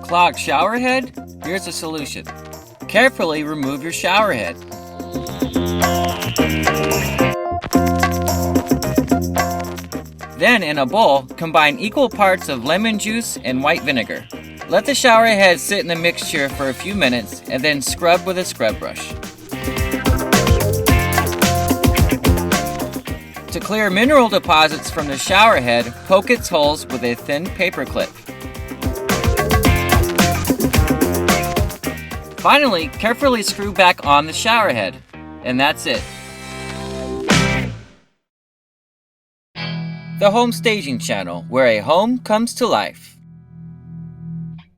clogged shower head? Here's a solution. Carefully remove your shower head. Then, in a bowl, combine equal parts of lemon juice and white vinegar. Let the shower head sit in the mixture for a few minutes and then scrub with a scrub brush. To clear mineral deposits from the shower head, poke its holes with a thin paper clip. Finally, carefully screw back on the shower head. And that's it. The Home Staging Channel, where a home comes to life.